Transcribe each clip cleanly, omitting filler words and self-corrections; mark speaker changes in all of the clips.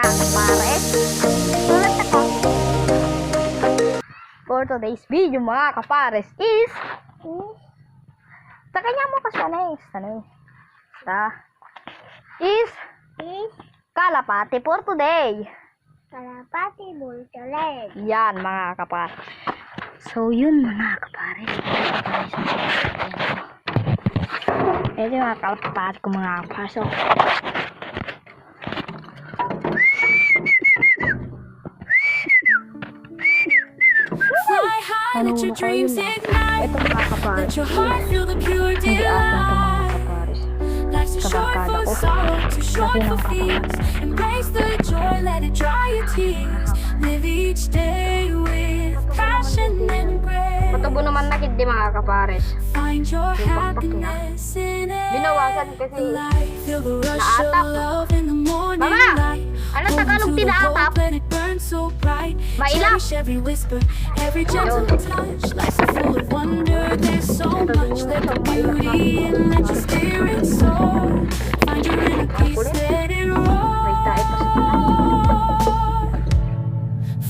Speaker 1: mga kapares. Sulat ako. For today's video mga kapares is sa kanya mo kasanay is kalapati for today.
Speaker 2: Kalapati bultuleg.
Speaker 1: Yan mga kapares. So yun mga kapares. Ito yung mga kalapati ko mga kapares. So,
Speaker 3: Let your dreams ignite. Let your heart feel the pure delight. Life's too short for sorrow, too short for fears. Embrace the joy, let it dry your tears. Live each day with passion and grace.
Speaker 1: patubo naman na kid di mga kapares.
Speaker 3: Find your happiness in
Speaker 1: Binawasan kasi
Speaker 3: every life. Feel the rush of
Speaker 1: naatap.
Speaker 3: love in the morning
Speaker 1: Mama!
Speaker 3: light.
Speaker 1: Ano Tagalog tinaatap?
Speaker 3: Let it burn so bright.
Speaker 1: Mailap.
Speaker 3: Cherish every whisper, every gentle touch. Life's full of wonder. There's so much. Let the beauty in, let your spirit soar. Find your inner peace, let it roar.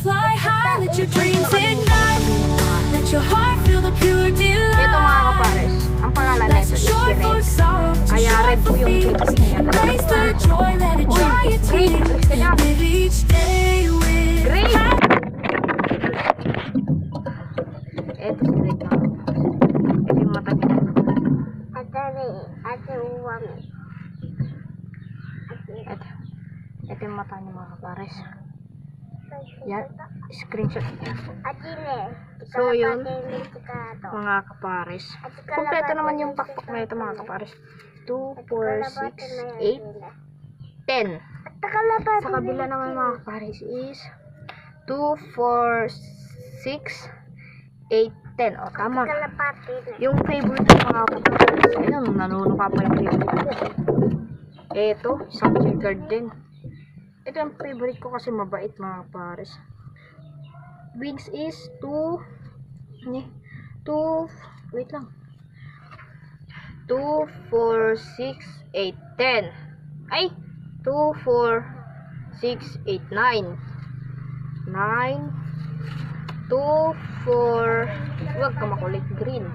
Speaker 3: Fly high, let your dreams ignite. Let your heart feel the pure delight.
Speaker 1: Ito mga kapares, ang pangalan nito
Speaker 3: Life's
Speaker 1: is
Speaker 3: too short for
Speaker 1: Red.
Speaker 3: sorrow, too
Speaker 1: Kaya
Speaker 3: short
Speaker 1: red po
Speaker 3: for
Speaker 1: yung
Speaker 3: fears.
Speaker 1: favorite niya.
Speaker 3: Embrace the joy, let it dry your tears. Live each day with
Speaker 1: Great!
Speaker 3: passion.
Speaker 1: Ito si Red mga kapares. Ito yung mata niya.
Speaker 2: Ate uwang.
Speaker 1: Ito yung mata niya mga kapares. Yan, screenshot niya.
Speaker 2: Atine.
Speaker 1: So, yun. Mga kapares. Kompleto naman yung pakpak na ito mga kapares. 2, 4, 6, 8, 10.
Speaker 2: Kalapati.
Speaker 1: Sa kabila naman mga kapares is 2, 4, 6, 8, 10. O, tama.
Speaker 2: Kalapati.
Speaker 1: Yung favorite ko mga kapares. Ayun, nanunuka pa yung favorite ko. Ito, isang checkered din. Ito yung favorite ko kasi mabait mga kapares. Wings is 2, wait lang. 2, 4, 6, 8, 10. Ay! 2, 4, 6, 8, 9. 9. 2, 4, huwag ka makulit green.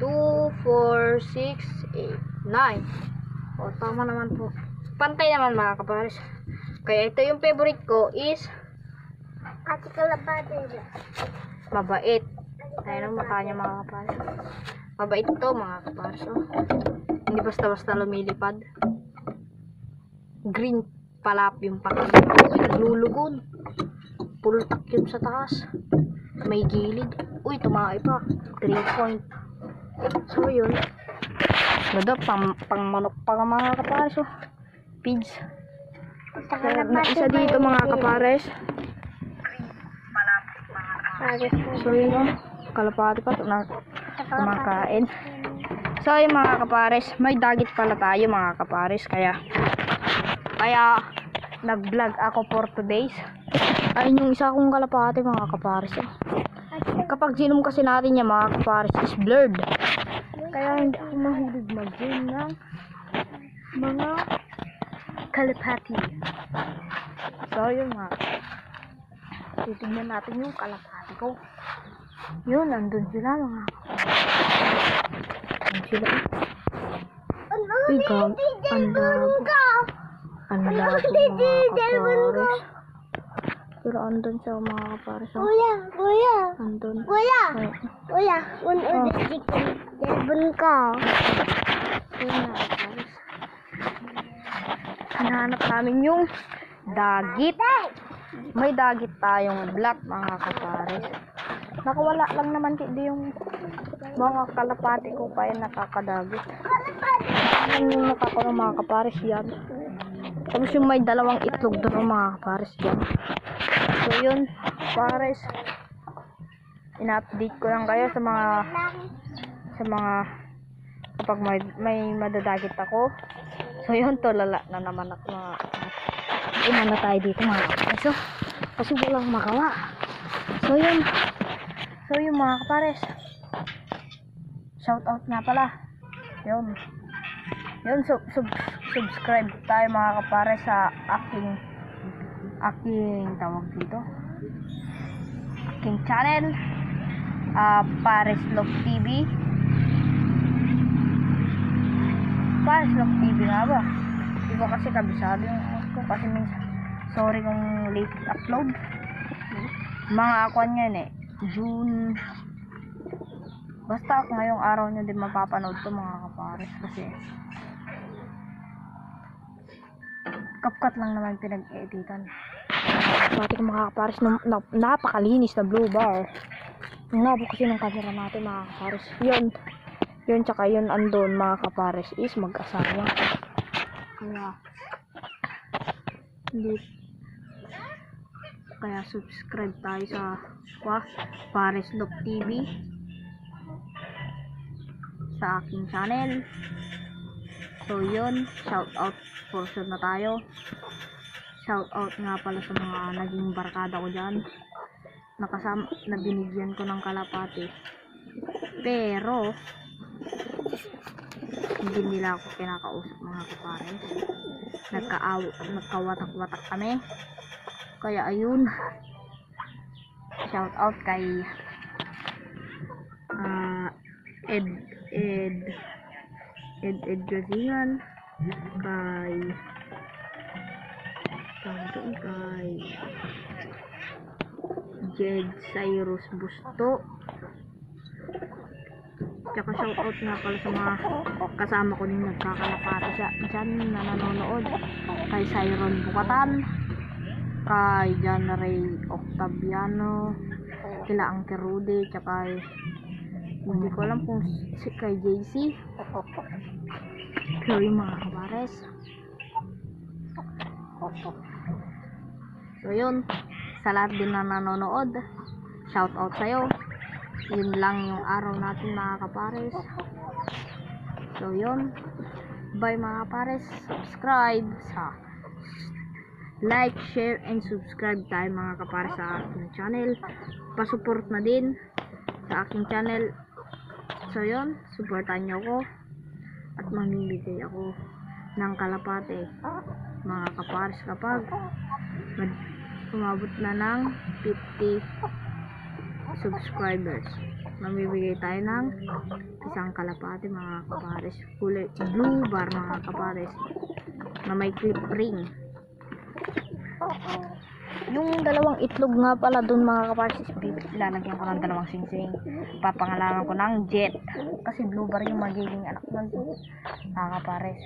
Speaker 1: 2, 4, 6, 8, 9. O, tama naman po. Pantay naman mga kapares. Kaya ito yung favorite ko is
Speaker 2: Ate kalapati.
Speaker 1: mabait. Ayan ang mukha niya mga kapares. Mabait to mga kapares. Oh. Hindi basta-basta lumilipad. Green palap yung pakal. Naglulugon. Pultak yun sa taas. May gilid. Uy, tumae pa. 3 point. So yun. Ganda, pang manok pa nga mga kapares. Oh. Pigs. May isa dito mga kapares. So yun o, kalapati pa ito na kumakain. So yun mga kapares, may dagit pala tayo mga kapares. Kaya nag-vlog ako for today's. Ayun yung isa kong kalapati mga kapares. Kapag zoom kasi natin yung mga kapares is blurred. Kaya hindi ako mahilig mag-zoom ng mga kalapati. So yun mga titignan natin yung kalapati ko. Yun, nandun sila mga nandun sila. Uy, ang labo mga kapares. Pero andun siya mga kapares.
Speaker 2: Kuya.
Speaker 1: Andun.
Speaker 2: Kuya.
Speaker 1: Ay,
Speaker 2: Kuya. Unod chicken. Delbon ka.
Speaker 1: yun mga kapares. Hinahanap namin yung dagit. May dagit tayong black mga kapares. Nakawala lang naman hindi yung mga kalapati ko kaya nakakadagit. Yan yung nakakulong mga kapares yan. Tapos yung may dalawang itlog doon mga kapares yan. So yun kapares. In-update ko lang kayo sa mga kapag may madadagit ako. So yun, tulala na naman ako mga kapares. Umana tayo dito mga kapares. So, kasi walang makawa. So yun mga kapares. Shout out nga pala. Yun, subscribe tayo mga kapares sa aking tawag dito, aking channel, Paris Love TV. Paris Love TV nga ba? Hindi ko kasi kabisado yung ko kasi minsan, sorry kung late upload. Mga akuan yan June. Basta ngayong araw nyo din mapapanood to mga kapares kasi kapkat lang naman pinag-editan. Pati ko mga kapares napakalinis na blue bar. Ang nabo kasi ng camera natin mga kapares. Yun tsaka yun andun mga kapares is mag-asawa. Kaya subscribe tayo sa Paris Love TV sa aking channel. So yun, shout out portion na tayo. Shout out nga pala sa mga naging barkada ko dyan, nakasama na binigyan ko ng kalapati, pero hindi nila ako kinakausap mga kapares. Nagkawatak-watak kami. Kaya ayun, shout out kay Ed Gazingan, kay Jed Cyrus Busto, tsaka shout out nga pala sa mga kasama ko din nagkakalapati dyan na nanonood, kay Cyron Bukatan, kay John Ray Octaviano, kila Angke Rudy, tsaka hindi ko alam kung si kay JC. So yung mga kapares, so yun, sa lahat din na nanonood, shout out sa'yo. Yun lang yung araw natin mga kapares. So yun, bye mga kapares. Subscribe sa like, share, and subscribe tayo mga kapares sa aking channel. Pasupport na din sa aking channel. So yun, supportan nyo ako at mamimigay ako ng kalapate mga kapares kapag umabot na ng 50 subscribers. Mamibigay tayo ng isang kalapate mga kapares, kulay blue bar mga kapares na may clip ring. Yung dalawang itlog nga pala dun mga kapares, ilalagyan ko ng dalawang singsing. Papangalanan ko ng Jet kasi blue bar yung magiging anak ng mga kapares.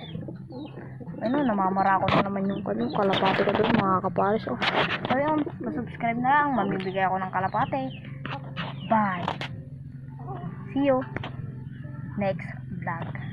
Speaker 1: Ano, namamara ko na naman yung kalapate ko dun mga kapares. So yun, subscribe na lang, mamibigay ako ng kalapate. Bye! See you next vlog.